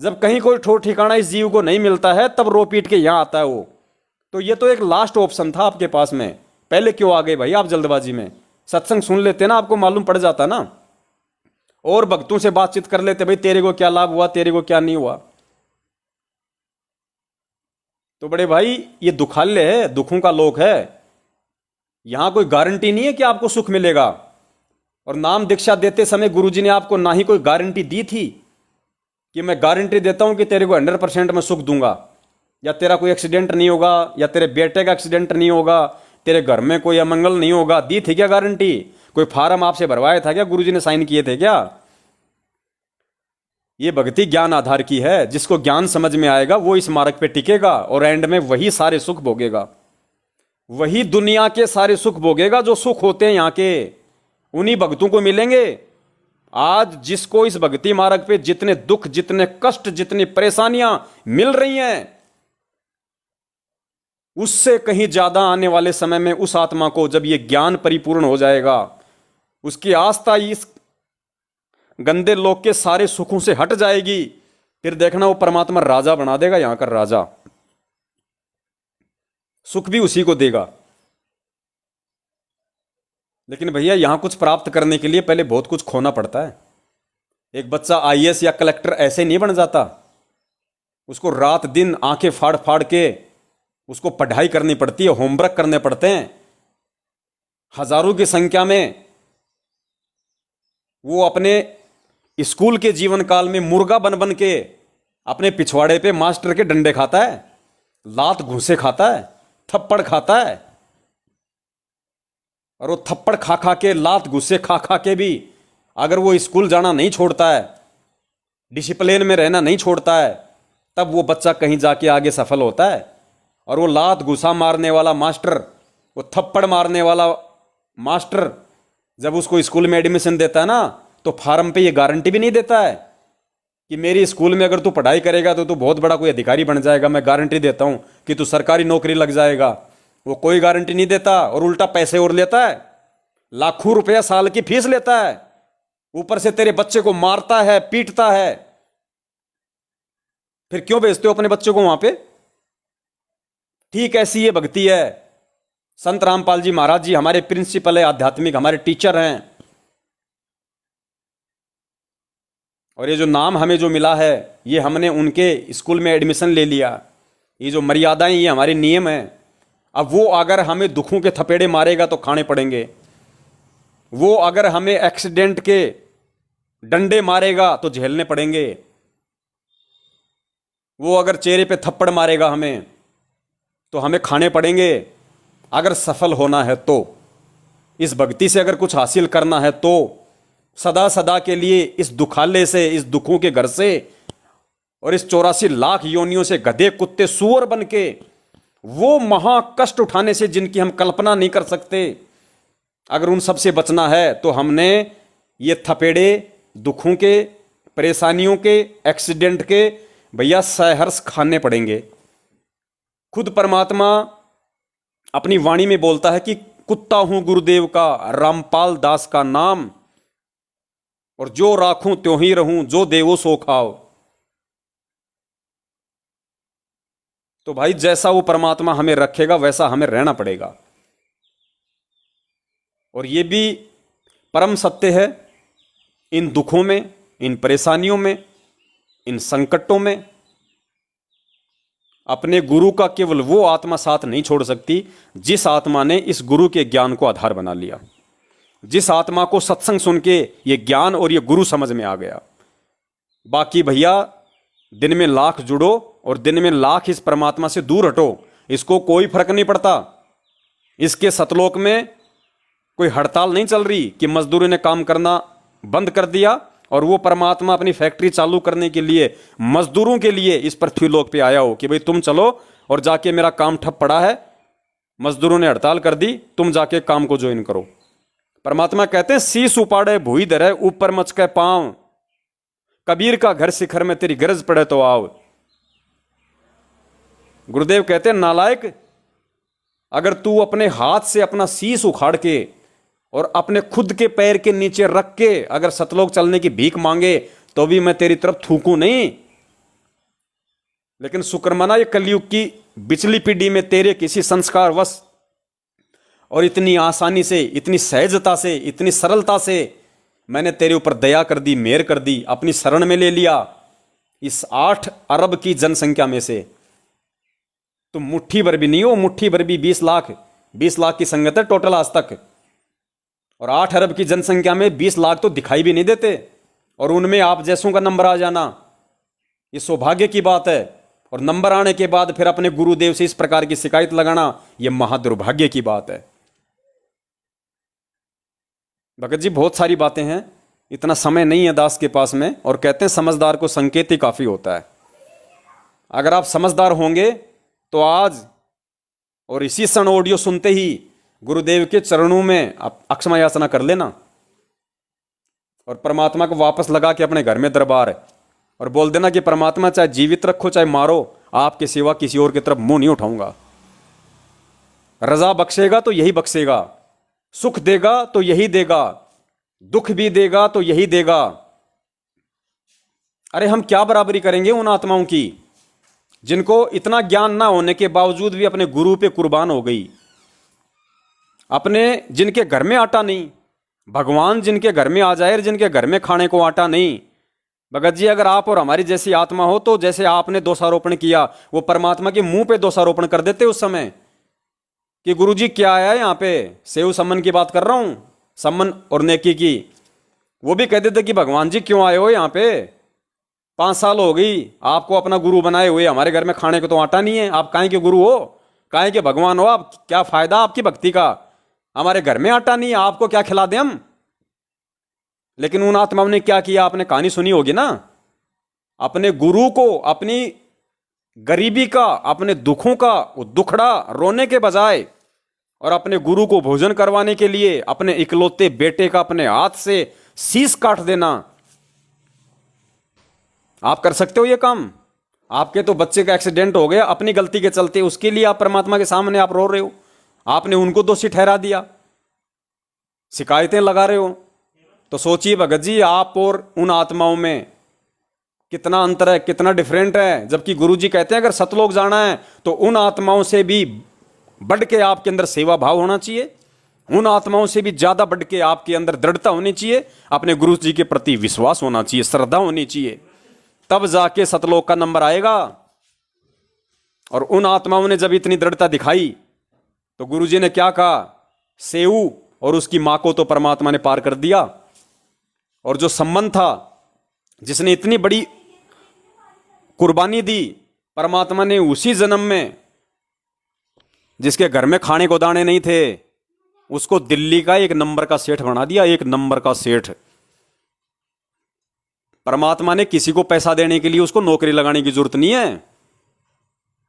[SPEAKER 2] जब कहीं कोई ठोर ठिकाना इस जीव को नहीं मिलता है तब रो पीट के यहां आता है वो। तो ये तो एक लास्ट ऑप्शन था आपके पास में, पहले क्यों आ गए भाई आप जल्दबाजी में? सत्संग सुन लेते ना, आपको मालूम पड़ जाता ना, और भक्तों से बातचीत कर लेते, भाई तेरे को क्या लाभ हुआ, तेरे को क्या नहीं हुआ। तो बड़े भाई ये दुखालय है, दुखों का लोक है। यहां कोई गारंटी नहीं है कि आपको सुख मिलेगा। और नाम दीक्षा देते समय गुरुजी ने आपको ना ही कोई गारंटी दी थी कि मैं गारंटी देता हूं कि तेरे को 100% मैं सुख दूंगा, या तेरा कोई एक्सीडेंट नहीं होगा, या तेरे बेटे का एक्सीडेंट नहीं होगा, तेरे घर में कोई अमंगल नहीं होगा। दी थी क्या गारंटी? कोई फार्म आपसे भरवाया था क्या? गुरुजी ने साइन किए थे क्या? ये भक्ति ज्ञान आधार की है। जिसको ज्ञान समझ में आएगा वो इस मार्ग पे टिकेगा और एंड में वही सारे सुख भोगेगा, वही दुनिया के सारे सुख भोगेगा। जो सुख होते हैं यहाँ के उन्हीं भक्तों को मिलेंगे। आज जिसको इस भक्ति मार्ग पे जितने दुख, जितने कष्ट, जितनी परेशानियां मिल रही हैं, उससे कहीं ज्यादा आने वाले समय में उस आत्मा को जब ये ज्ञान परिपूर्ण हो जाएगा, उसकी आस्था इस गंदे लोक के सारे सुखों से हट जाएगी, फिर देखना वो परमात्मा राजा बना देगा, यहां का राजा, सुख भी उसी को देगा। लेकिन भैया यहां कुछ प्राप्त करने के लिए पहले बहुत कुछ खोना पड़ता है। एक बच्चा आईएएस या कलेक्टर ऐसे नहीं बन जाता, उसको रात दिन आंखें फाड़ फाड़ के उसको पढ़ाई करनी पड़ती है, होमवर्क करने पड़ते हैं। हजारों की संख्या में वो अपने स्कूल के जीवन काल में मुर्गा बन बन के अपने पिछवाड़े पे मास्टर के डंडे खाता है, लात घूंसे खाता है, थप्पड़ खाता है। और वो थप्पड़ खा खा के, लात घूंसे खा खा के भी अगर वो स्कूल जाना नहीं छोड़ता है, डिसिप्लिन में रहना नहीं छोड़ता है, तब वो बच्चा कहीं जाके आगे सफल होता है। और वो लात घुसा मारने वाला मास्टर, वो थप्पड़ मारने वाला मास्टर जब उसको स्कूल में एडमिशन देता है ना, तो फार्म पे ये गारंटी भी नहीं देता है कि मेरी स्कूल में अगर तू पढ़ाई करेगा तो तू बहुत बड़ा कोई अधिकारी बन जाएगा, मैं गारंटी देता हूं कि तू सरकारी नौकरी लग जाएगा। वो कोई गारंटी नहीं देता और उल्टा पैसे और लेता है, लाखों रुपया साल की फीस लेता है, ऊपर से तेरे बच्चे को मारता है, पीटता है। फिर क्यों भेजते हो अपने बच्चों को वहां पे? ठीक ऐसी ये भक्ति है। संत रामपाल जी महाराज जी हमारे प्रिंसिपल है, आध्यात्मिक हमारे टीचर हैं। और ये जो नाम हमें जो मिला है, ये हमने उनके स्कूल में एडमिशन ले लिया। ये जो मर्यादाएं, ये हमारे नियम हैं। अब वो अगर हमें दुखों के थपेड़े मारेगा तो खाने पड़ेंगे, वो अगर हमें एक्सीडेंट के डंडे मारेगा तो झेलने पड़ेंगे, वो अगर चेहरे पे थप्पड़ मारेगा हमें तो हमें खाने पड़ेंगे। अगर सफल होना है तो, इस भक्ति से अगर कुछ हासिल करना है तो, सदा सदा के लिए इस दुखाले से, इस दुखों के घर से और इस 84 लाख योनियों से गधे कुत्ते सूअर बन के वो महा कष्ट उठाने से जिनकी हम कल्पना नहीं कर सकते, अगर उन सब से बचना है तो हमने ये थपेड़े दुखों के, परेशानियों के, एक्सीडेंट के भैया सहर्ष खाने पड़ेंगे। खुद परमात्मा अपनी वाणी में बोलता है कि कुत्ता हूं गुरुदेव का, रामपाल दास का नाम, और जो राखूं त्यों ही रहूं, जो देवो सो खाओ। तो भाई जैसा वो परमात्मा हमें रखेगा वैसा हमें रहना पड़ेगा। और ये भी परम सत्य है, इन दुखों में, इन परेशानियों में, इन संकटों में अपने गुरु का केवल वो आत्मा साथ नहीं छोड़ सकती जिस आत्मा ने इस गुरु के ज्ञान को आधार बना लिया, जिस आत्मा को सत्संग सुन के ये ज्ञान और ये गुरु समझ में आ गया। बाकी भैया दिन में लाख जुड़ो और दिन में लाख इस परमात्मा से दूर हटो, इसको कोई फर्क नहीं पड़ता। इसके सतलोक में कोई हड़ताल नहीं चल रही कि मजदूरों ने काम करना बंद कर दिया और वो परमात्मा अपनी फैक्ट्री चालू करने के लिए मजदूरों के लिए इस पृथ्वी लोक पे आया हो कि भाई तुम चलो और जाके मेरा काम ठप पड़ा है, मजदूरों ने हड़ताल कर दी, तुम जाके काम को ज्वाइन करो। परमात्मा कहते हैं शीश उपाड़े भूई धरे, ऊपर मच के पांव, कबीर का घर शिखर में तेरी गरज पड़े तो आओ। गुरुदेव कहते हैं नालायक, अगर तू अपने हाथ से अपना शीश उखाड़ के और अपने खुद के पैर के नीचे रख के अगर सतलोक चलने की भीख मांगे तो भी मैं तेरी तरफ थूकूं नहीं। लेकिन शुक्र मना ये कलयुग की बिचली पीढ़ी में तेरे किसी संस्कार वश और इतनी आसानी से, इतनी सहजता से, इतनी सरलता से मैंने तेरे ऊपर दया कर दी, मेहर कर दी, अपनी शरण में ले लिया। इस 8 अरब की जनसंख्या में से तुम मुट्ठी भर भी नहीं हो, मुट्ठी भर भी 20 लाख की संगत है टोटल आज तक, और 8 अरब की जनसंख्या में 20 लाख तो दिखाई भी नहीं देते, और उनमें आप जैसों का नंबर आ जाना ये सौभाग्य की बात है। और नंबर आने के बाद फिर अपने गुरुदेव से इस प्रकार की शिकायत लगाना यह महादुर्भाग्य की बात है। भगत जी बहुत सारी बातें हैं, इतना समय नहीं है दास के पास में, और कहते हैं समझदार को संकेत ही काफी होता है। अगर आप समझदार होंगे तो आज और इसी क्षण ऑडियो सुनते ही गुरुदेव के चरणों में आप अक्षमा याचना कर लेना और परमात्मा को वापस लगा के अपने घर में दरबार है और बोल देना कि परमात्मा चाहे जीवित रखो चाहे मारो, आपके सिवा किसी और की तरफ मुंह नहीं उठाऊंगा। रजा बख्शेगा तो यही बख्शेगा, सुख देगा तो यही देगा, दुख भी देगा तो यही देगा। अरे हम क्या बराबरी करेंगे उन आत्माओं की जिनको इतना ज्ञान ना होने के बावजूद भी अपने गुरु पे कुर्बान हो गई, अपने जिनके घर में आटा नहीं, भगवान जिनके घर में आ जाए और जिनके घर में खाने को आटा नहीं। भगत जी अगर आप और हमारी जैसी आत्मा हो तो जैसे आपने दोषारोपण किया, वो परमात्मा के मुंह पे दोषारोपण कर देते उस समय कि गुरुजी क्या आया यहाँ पे, सेव सम्मन की बात कर रहा हूं, सम्मन और नेकी की। वो भी कह देते कि भगवान जी क्यों आए हो यहाँ पे, 5 साल हो गई आपको अपना गुरु बनाए हुए, हमारे घर में खाने को तो आटा नहीं है, आप काहे के गुरु हो, काहे के भगवान हो आप, क्या फायदा आपकी भक्ति का, हमारे घर में आटा नहीं है, आपको क्या खिला दें हम। लेकिन उन आत्माओं ने क्या किया, आपने कहानी सुनी होगी ना, अपने गुरु को अपनी गरीबी का, अपने दुखों का दुखड़ा रोने के बजाय और अपने गुरु को भोजन करवाने के लिए अपने इकलौते बेटे का अपने हाथ से शीश काट देना। आप कर सकते हो ये काम? आपके तो बच्चे का एक्सीडेंट हो गया अपनी गलती के चलते, उसके लिए आप परमात्मा के सामने आप रो रहे हो, आपने उनको दोषी ठहरा दिया, शिकायतें लगा रहे हो। तो सोचिए भगत जी आप और उन आत्माओं में कितना अंतर है, कितना डिफरेंट है। जबकि गुरुजी कहते हैं अगर सतलोक जाना है तो उन आत्माओं से भी बढ़ के आपके अंदर सेवा भाव होना चाहिए, उन आत्माओं से भी ज्यादा बढ़ के आपके अंदर दृढ़ता होनी चाहिए, अपने गुरु जी के प्रति विश्वास होना चाहिए, श्रद्धा होनी चाहिए, तब जाके सतलोक का नंबर आएगा। और उन आत्माओं ने जब इतनी दृढ़ता दिखाई तो गुरुजी ने क्या कहा, सेऊ और उसकी मां को तो परमात्मा ने पार कर दिया, और जो संबंध था जिसने इतनी बड़ी कुर्बानी दी, परमात्मा ने उसी जन्म में, जिसके घर में खाने को दाने नहीं थे, उसको दिल्ली का 1 नंबर का सेठ बना दिया, 1 नंबर का सेठ। परमात्मा ने किसी को पैसा देने के लिए उसको नौकरी लगाने की जरूरत नहीं है।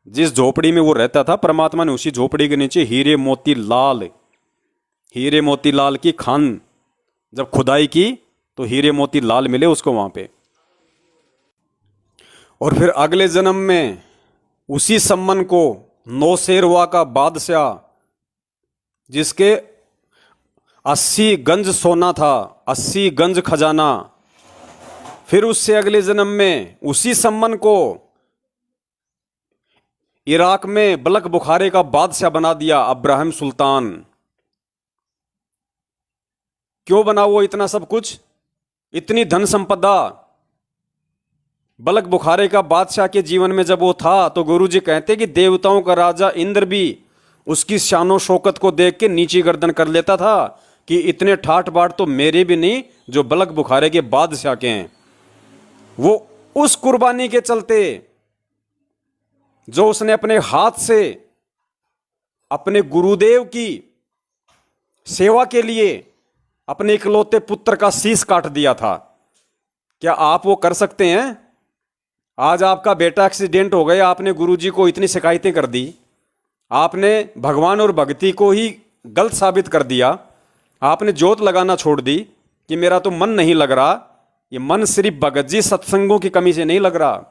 [SPEAKER 2] जिस झोपड़ी में वो रहता था परमात्मा ने उसी झोपड़ी के नीचे हीरे मोती लाल की खान जब खुदाई की तो हीरे मोती लाल मिले उसको वहां पे। और फिर अगले जन्म में उसी सम्मन को नौशेरवा का बादशाह, जिसके 80 गंज सोना था, 80 गंज खजाना, फिर उससे अगले जन्म में उसी सम्मन को इराक में बलक बुखारे का बादशाह बना दिया, अब्राहिम सुल्तान। क्यों बना वो इतना सब कुछ, इतनी धन संपदा? बलक बुखारे का बादशाह के जीवन में जब वो था तो गुरुजी कहते कि देवताओं का राजा इंद्र भी उसकी शानो शौकत को देख के नीची गर्दन कर लेता था कि इतने ठाट बाट तो मेरे भी नहीं जो बलक बुखारे के बादशाह के हैं। वो उस कुर्बानी के चलते जो उसने अपने हाथ से अपने गुरुदेव की सेवा के लिए अपने इकलौते पुत्र का शीश काट दिया था। क्या आप वो कर सकते हैं? आज आपका बेटा एक्सीडेंट हो गया, आपने गुरुजी को इतनी शिकायतें कर दी, आपने भगवान और भक्ति को ही गलत साबित कर दिया, आपने जोत लगाना छोड़ दी कि मेरा तो मन नहीं लग रहा। ये मन सिर्फ भगत जी सत्संगों की कमी से नहीं लग रहा,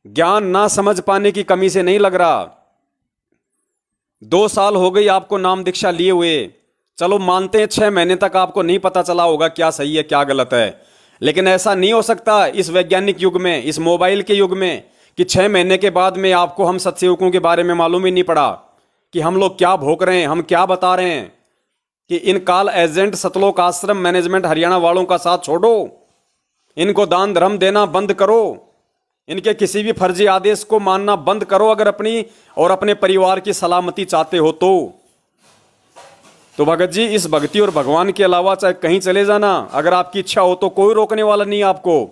[SPEAKER 2] ज्ञान ना समझ पाने की कमी से नहीं लग रहा। 2 साल हो गई आपको नाम दीक्षा लिए हुए, चलो मानते हैं 6 महीने तक आपको नहीं पता चला होगा क्या सही है क्या गलत है, लेकिन ऐसा नहीं हो सकता इस वैज्ञानिक युग में, इस मोबाइल के युग में, कि 6 महीने के बाद में आपको हम सत्सेवकों के बारे में मालूम ही नहीं पड़ा कि हम लोग क्या भोग रहे हैं, हम क्या बता रहे हैं। कि इन काल एजेंट सतलोक आश्रम मैनेजमेंट हरियाणा वालों का साथ छोड़ो, इनको दान धर्म देना बंद करो, इनके किसी भी फर्जी आदेश को मानना बंद करो अगर अपनी और अपने परिवार की सलामती चाहते हो तो भगत जी इस भक्ति और भगवान के अलावा चाहे कहीं चले जाना, अगर आपकी इच्छा हो तो कोई रोकने वाला नहीं आपको,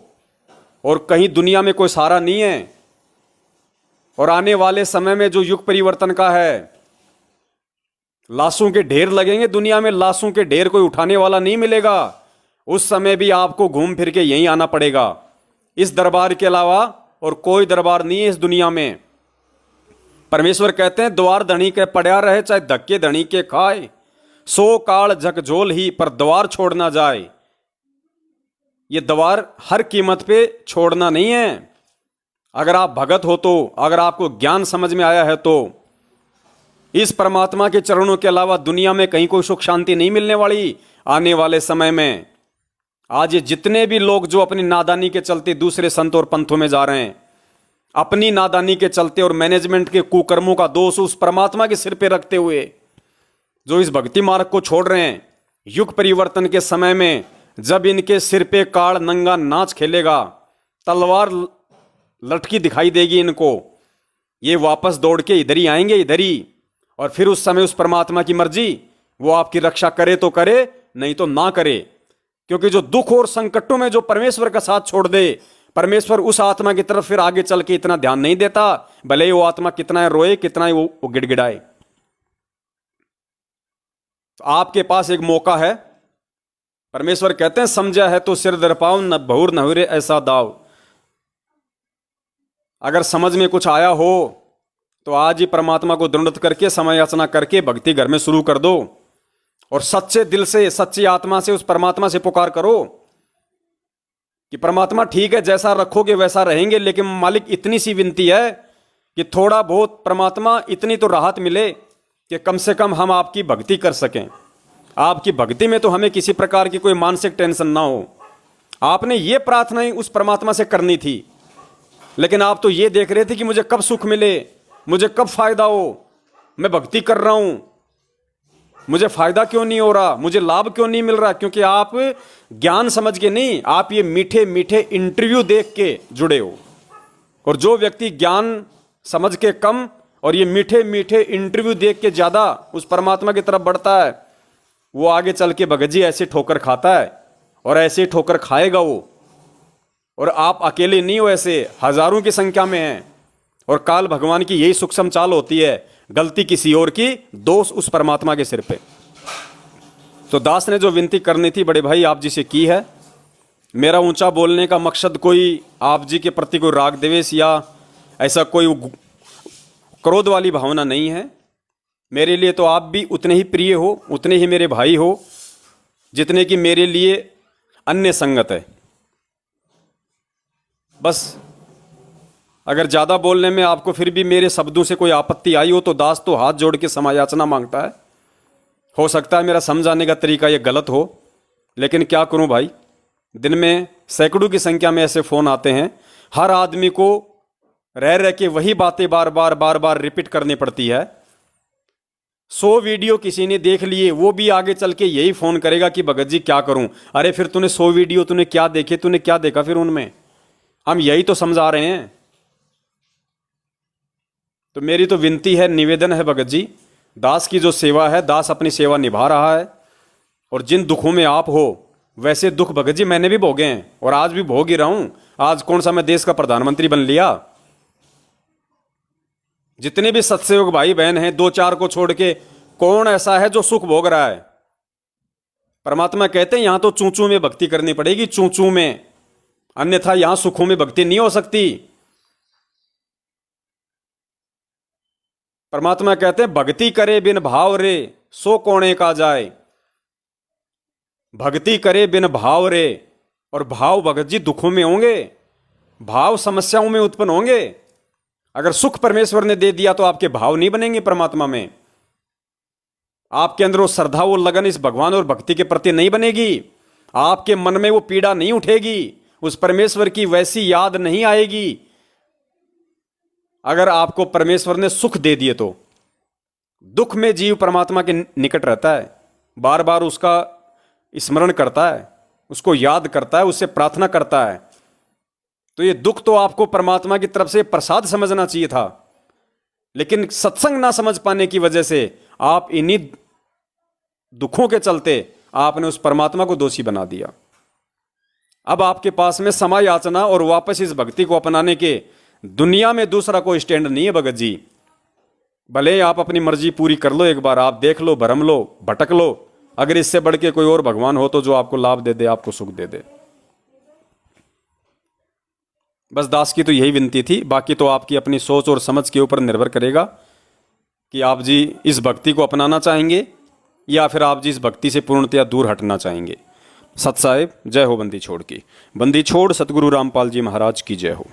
[SPEAKER 2] और कहीं दुनिया में कोई सहारा नहीं है। और आने वाले समय में जो युग परिवर्तन का है, लाशों के ढेर लगेंगे दुनिया में, लाशों के ढेर कोई उठाने वाला नहीं मिलेगा। उस समय भी आपको घूम फिर के यहीं आना पड़ेगा, इस दरबार के अलावा और कोई दरबार नहीं है इस दुनिया में। परमेश्वर कहते हैं द्वार धनी के पड़ा रहे चाहे धक्के धनी के खाए, 100 काल झकझोल ही पर द्वार छोड़ना जाए। ये द्वार हर कीमत पे छोड़ना नहीं है। अगर आप भगत हो तो, अगर आपको ज्ञान समझ में आया है तो इस परमात्मा के चरणों के अलावा दुनिया में कहीं कोई सुख शांति नहीं मिलने वाली आने वाले समय में। आज ये जितने भी लोग जो अपनी नादानी के चलते दूसरे संत और पंथों में जा रहे हैं, अपनी नादानी के चलते और मैनेजमेंट के कुकर्मों का दोष उस परमात्मा के सिर पे रखते हुए जो इस भक्ति मार्ग को छोड़ रहे हैं, युग परिवर्तन के समय में जब इनके सिर पे काड़ नंगा नाच खेलेगा, तलवार लटकी दिखाई देगी इनको, ये वापस दौड़ के इधर ही आएंगे, इधर ही। और फिर उस समय उस परमात्मा की मर्जी, वो आपकी रक्षा करे तो करे, नहीं तो ना करे। क्योंकि जो दुख और संकटों में जो परमेश्वर का साथ छोड़ दे, परमेश्वर उस आत्मा की तरफ फिर आगे चल के इतना ध्यान नहीं देता, भले ही वो आत्मा कितना रोए, कितना ही वो गिड़गिड़ाए। तो आपके पास एक मौका है। परमेश्वर कहते हैं समझा है तो सिर दर पाओ, न बहुर नहुरे ऐसा दाव। अगर समझ में कुछ आया हो तो आज ही परमात्मा को दंडवत करके समय याचना करके भक्ति घर में शुरू कर दो और सच्चे दिल से, सच्ची आत्मा से उस परमात्मा से पुकार करो कि परमात्मा ठीक है, जैसा रखोगे वैसा रहेंगे, लेकिन मालिक इतनी सी विनती है कि थोड़ा बहुत परमात्मा इतनी तो राहत मिले कि कम से कम हम आपकी भक्ति कर सकें। आपकी भक्ति में तो हमें किसी प्रकार की कोई मानसिक टेंशन ना हो। आपने ये प्रार्थना ही उस परमात्मा से करनी थी, लेकिन आप तो ये देख रहे थे कि मुझे कब सुख मिले, मुझे कब फायदा हो, मैं भक्ति कर रहा हूं, मुझे फायदा क्यों नहीं हो रहा, मुझे लाभ क्यों नहीं मिल रहा। क्योंकि आप ज्ञान समझ के नहीं, आप ये मीठे मीठे इंटरव्यू देख के जुड़े हो। और जो व्यक्ति ज्ञान समझ के कम और ये मीठे मीठे इंटरव्यू देख के ज्यादा उस परमात्मा की तरफ बढ़ता है, वो आगे चल के भगत जी ऐसे ठोकर खाता है और ऐसे ठोकर खाएगा वो। और आप अकेले नहीं हो, ऐसे हजारों की संख्या में हैं। और काल भगवान की यही सूक्ष्म चाल होती है, गलती किसी और की, दोष उस परमात्मा के सिर पे। तो दास ने जो विनती करनी थी बड़े भाई आप जी से की है। मेरा ऊंचा बोलने का मकसद कोई आप जी के प्रति कोई राग द्वेष या ऐसा कोई क्रोध वाली भावना नहीं है। मेरे लिए तो आप भी उतने ही प्रिय हो, उतने ही मेरे भाई हो, जितने कि मेरे लिए अन्य संगत है। बस अगर ज़्यादा बोलने में आपको फिर भी मेरे शब्दों से कोई आपत्ति आई हो तो दास तो हाथ जोड़ के क्षमा याचना मांगता है। हो सकता है मेरा समझाने का तरीका ये गलत हो, लेकिन क्या करूं भाई, दिन में सैकड़ों की संख्या में ऐसे फ़ोन आते हैं। हर आदमी को रह रह के वही बातें बार बार रिपीट करनी पड़ती है। 100 वीडियो किसी ने देख लिए, वो भी आगे चल के यही फ़ोन करेगा कि भगत जी क्या करूं। अरे फिर तूने 100 वीडियो तूने क्या देखे, तूने क्या देखा फिर उनमें? हम यही तो समझा रहे हैं। तो मेरी तो विनती है, निवेदन है भगत जी, दास की जो सेवा है, दास अपनी सेवा निभा रहा है। और जिन दुखों में आप हो वैसे दुख भगत जी मैंने भी भोगे हैं और आज भी भोग ही रहा हूं। आज कौन सा मैं देश का प्रधानमंत्री बन लिया। जितने भी सत्सयोग भाई बहन हैं, 2-4 को छोड़ के कौन ऐसा है जो सुख भोग रहा है? परमात्मा कहते हैं यहां तो चूचू में भक्ति करनी पड़ेगी, चूचू में, अन्यथा यहां सुखों में भक्ति नहीं हो सकती। परमात्मा कहते हैं भक्ति करे बिन भाव रे सो कोणे का जाए। भक्ति करे बिन भाव रे, और भाव भगत जी दुखों में होंगे, भाव समस्याओं में उत्पन्न होंगे। अगर सुख परमेश्वर ने दे दिया तो आपके भाव नहीं बनेंगे परमात्मा में। आपके अंदर वो श्रद्धा, वो लगन इस भगवान और भक्ति के प्रति नहीं बनेगी। आपके मन में वो पीड़ा नहीं उठेगी, उस परमेश्वर की वैसी याद नहीं आएगी। अगर आपको परमेश्वर ने सुख दे दिए तो दुख में जीव परमात्मा के निकट रहता है, बार बार उसका स्मरण करता है, उसको याद करता है, उससे प्रार्थना करता है। तो ये दुख तो आपको परमात्मा की तरफ से प्रसाद समझना चाहिए था, लेकिन सत्संग ना समझ पाने की वजह से आप इन्हीं दुखों के चलते आपने उस परमात्मा को दोषी बना दिया। अब आपके पास में समय याचना और वापस इस भक्ति को अपनाने के दुनिया में दूसरा कोई स्टैंड नहीं है भगत जी। भले आप अपनी मर्जी पूरी कर लो, एक बार आप देख लो, भरम लो, भटक लो। अगर इससे बढ़ के कोई और भगवान हो तो जो आपको लाभ दे दे, आपको सुख दे दे। बस दास की तो यही विनती थी। बाकी तो आपकी अपनी सोच और समझ के ऊपर निर्भर करेगा कि आप जी इस भक्ति को अपनाना चाहेंगे या फिर आप जी इस भक्ति से पूर्णतया दूर हटना चाहेंगे। सत साहिब, जय हो बंदी छोड़ की। बंदी छोड़ सतगुरु रामपाल जी महाराज की जय हो।